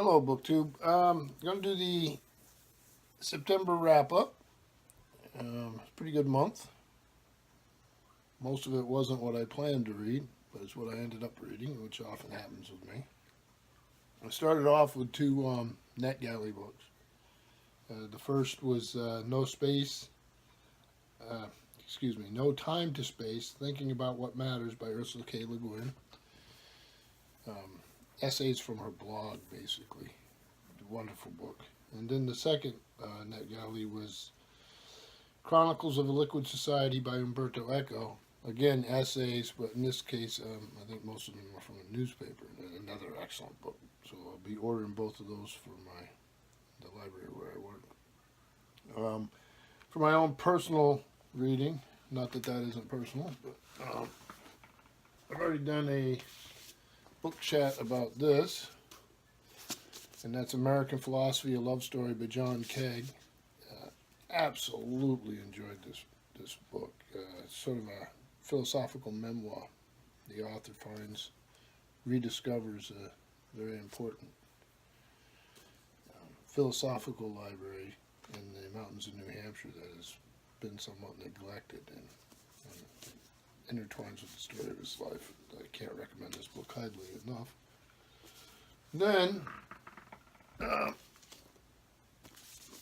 Hello, BookTube. Going to do the September wrap up. It's a pretty good month. Most of it wasn't what I planned to read, but it's what I ended up reading, which often happens with me. I started off with two NetGalley books. The first was No Time to Space, Thinking About What Matters by Ursula K. Le Guin. Essays from her blog, basically. A wonderful book. And then the second NetGalley was Chronicles of a Liquid Society by Umberto Eco. Again, essays, but in this case, I think most of them are from a newspaper. Another excellent book. So I'll be ordering both of those for the library where I work. For my own personal reading, not that that isn't personal, but I've already done a book chat about this, and that's American Philosophy, a Love Story by John Keg. Absolutely enjoyed this book. It's sort of a philosophical memoir. The author rediscovers a very important philosophical library in the mountains of New Hampshire that has been somewhat neglected and intertwines with the story of his life. I can't recommend this book highly enough. Then,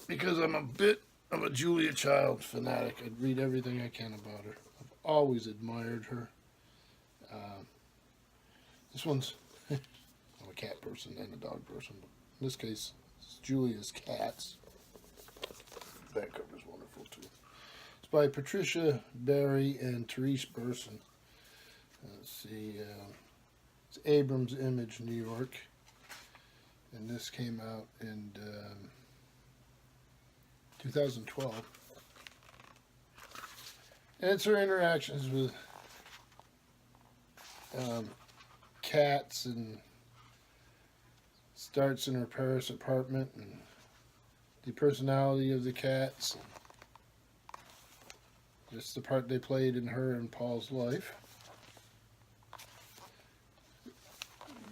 because I'm a bit of a Julia Child fanatic, I'd read everything I can about her. I've always admired her. This one's, I'm a cat person and a dog person, but in this case, it's Julia's cats. The back cover's wonderful too. It's by Patricia Barry and Therese Burson. Let's see, it's Abrams Image, New York, and this came out in 2012. And it's her interactions with cats, and starts in her Paris apartment, and the personality of the cats, just the part they played in her and Paul's life.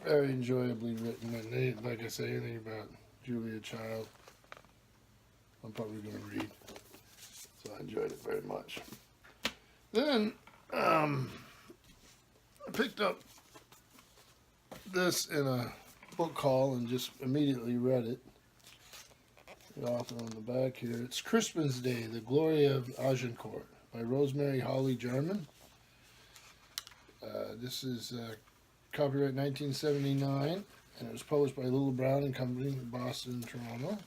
Very enjoyably written, and like I say, anything about Julia Child, I'm probably going to read. So I enjoyed it very much. Then I picked up this in a book haul and just immediately read it. The author on the back here. It's Crispen's Day, The Glory of Agincourt by Rosemary Hawley Jarman. This is copyright 1979, and it was published by Little Brown and Company in Boston and Toronto.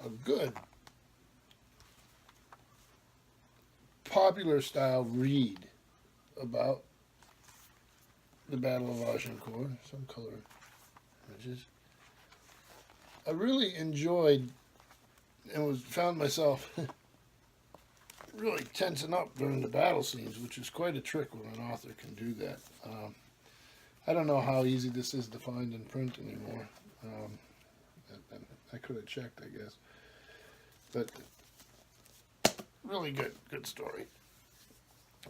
A good, popular style read about the Battle of Agincourt. Some color images. I really enjoyed and found myself really tensing up during the battle scenes, which is quite a trick when an author can do that. I don't know how easy this is to find in print anymore. I could have checked, I guess. But really good story.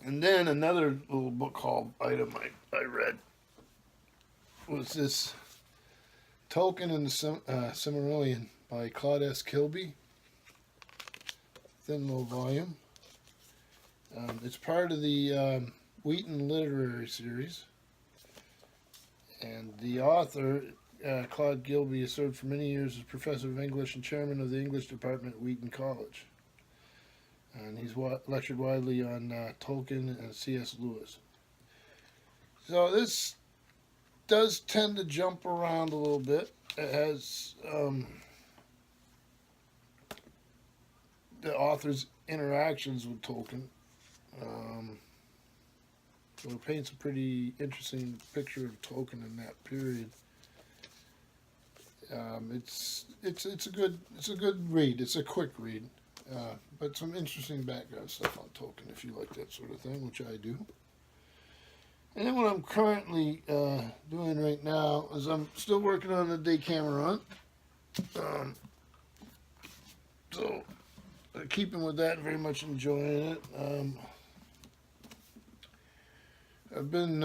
And then another little book haul item I read was this Tolkien and the Silmarillion by Claude S. Kilby. Thin little volume. It's part of the Wheaton Literary Series. And the author, Claude Gilby, has served for many years as professor of English and chairman of the English department at Wheaton College. And he's lectured widely on Tolkien and C.S. Lewis. So this does tend to jump around a little bit. It has the author's interactions with Tolkien. So it paints a pretty interesting picture of Tolkien in that period. It's a good read. It's a quick read, but some interesting background stuff on Tolkien if you like that sort of thing, which I do. And then what I'm currently doing right now is I'm still working on the Decameron. So keeping with that, very much enjoying it. I've been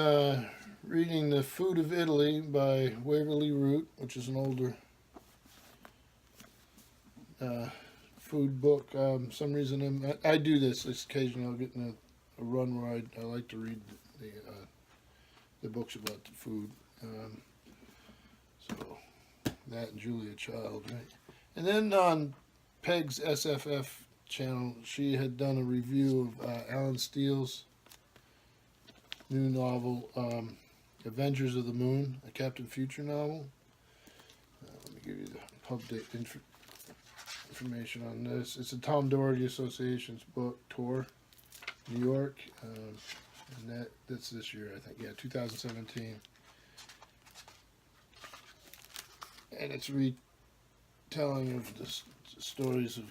reading The Food of Italy by Waverly Root, which is an older food book. Some reason I do this occasionally. I'll get in a run where I like to read the books about the food. So that and Julia Child, right? And then on Peg's SFF channel, she had done a review of Alan Steele's new novel, Avengers of the Moon, a Captain Future novel. Let me give you the update information on this. It's a Tom Doherty Association's book tour, New York, and that's this year, I think. Yeah, 2017. And it's retelling of the stories of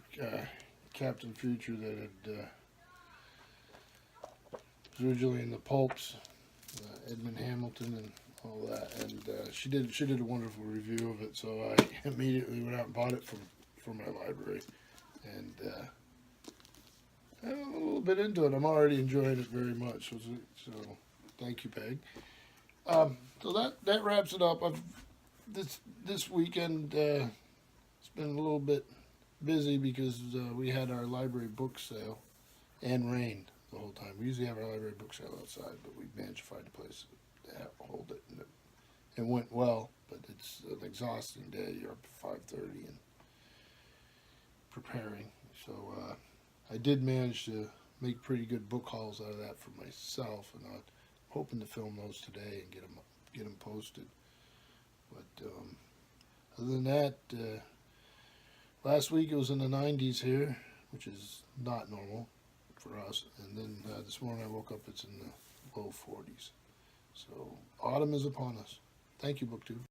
Captain Future that had was originally in the pulps, Edmund Hamilton and all that. And she did a wonderful review of it, so I immediately went out and bought it from my library, and I'm a little bit into it. I'm already enjoying it very much. So thank you, Peg. So that wraps it up. This weekend it's been a little bit busy because we had our library book sale and rained the whole time. We usually have our library book sale outside, but we managed to find a place to hold it, and it went well. But it's an exhausting day. You're up at 5:30 and preparing. So I did manage to make pretty good book hauls out of that for myself, and I'm hoping to film those today and get them posted. But other than that, last week it was in the 90s here, which is not normal for us. And then this morning I woke up, it's in the low 40s. So autumn is upon us. Thank you, BookTube.